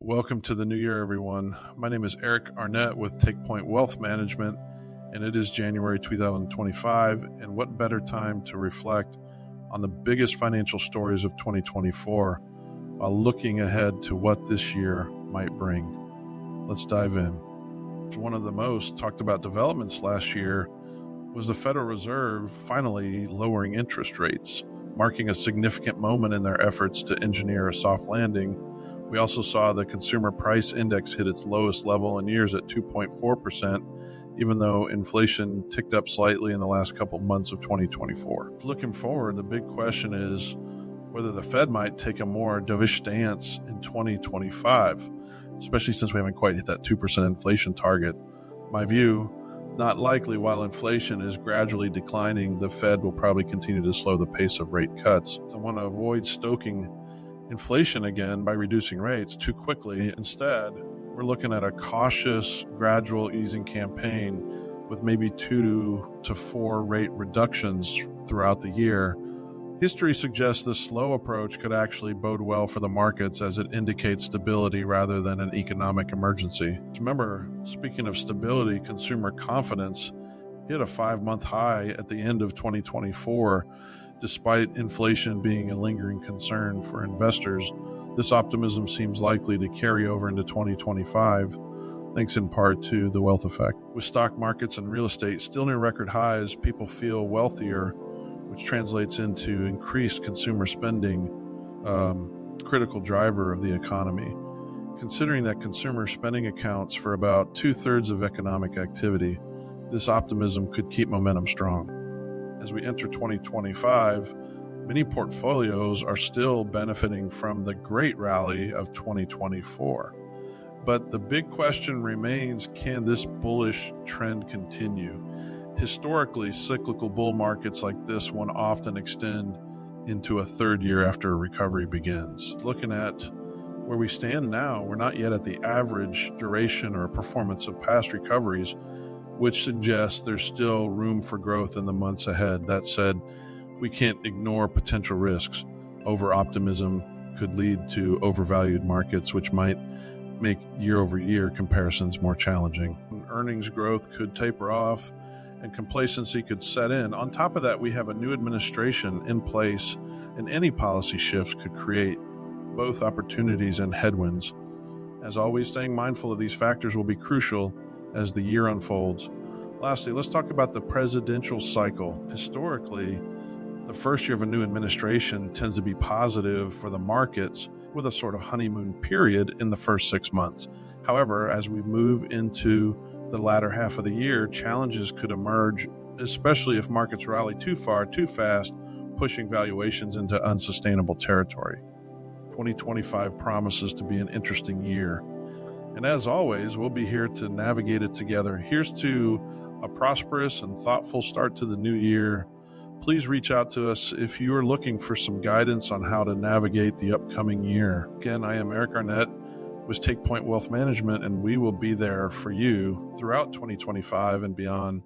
Welcome to the new year, everyone. My name is Eric Arnett with Take Point Wealth Management, and it is January 2025. And what better time to reflect on the biggest financial stories of 2024 while looking ahead to what this year might bring. Let's dive in. One of the most talked about developments last year was the Federal Reserve finally lowering interest rates, marking a significant moment in their efforts to engineer a soft landing. We also saw the consumer price index hit its lowest level in years at 2.4%, even though inflation ticked up slightly in the last couple months of 2024. Looking forward, the big question is whether the Fed might take a more dovish stance in 2025, especially since we haven't quite hit that 2% inflation target. My view, not likely. While inflation is gradually declining, the Fed will probably continue to slow the pace of rate cuts. I want to avoid stoking inflation again by reducing rates too quickly. Instead, we're looking at a cautious, gradual easing campaign with maybe 2 to 4 rate reductions throughout the year. History suggests this slow approach could actually bode well for the markets as it indicates stability rather than an economic emergency. Remember, speaking of stability, consumer confidence hit a 5-month high at the end of 2024. Despite inflation being a lingering concern for investors, this optimism seems likely to carry over into 2025, thanks in part to the wealth effect. With stock markets and real estate still near record highs, people feel wealthier, which translates into increased consumer spending, critical driver of the economy. Considering that consumer spending accounts for about 2/3 of economic activity, this optimism could keep momentum strong. As we enter 2025, many portfolios are still benefiting from the great rally of 2024. But the big question remains, can this bullish trend continue? Historically, cyclical bull markets like this one often extend into a third year after a recovery begins. Looking at where we stand now, we're not yet at the average duration or performance of past recoveries, which suggests there's still room for growth in the months ahead. That said, we can't ignore potential risks. Over-optimism could lead to overvalued markets, which might make year-over-year comparisons more challenging. Earnings growth could taper off and complacency could set in. On top of that, we have a new administration in place, and any policy shifts could create both opportunities and headwinds. As always, staying mindful of these factors will be crucial as the year unfolds. Lastly, let's talk about the presidential cycle. Historically, the first year of a new administration tends to be positive for the markets, with a sort of honeymoon period in the first 6 months. However, as we move into the latter half of the year, challenges could emerge, especially if markets rally too far, too fast, pushing valuations into unsustainable territory. 2025 promises to be an interesting year. And as always, we'll be here to navigate it together. Here's to a prosperous and thoughtful start to the new year. Please reach out to us if you are looking for some guidance on how to navigate the upcoming year. Again, I am Eric Arnett with Take Point Wealth Management, and we will be there for you throughout 2025 and beyond.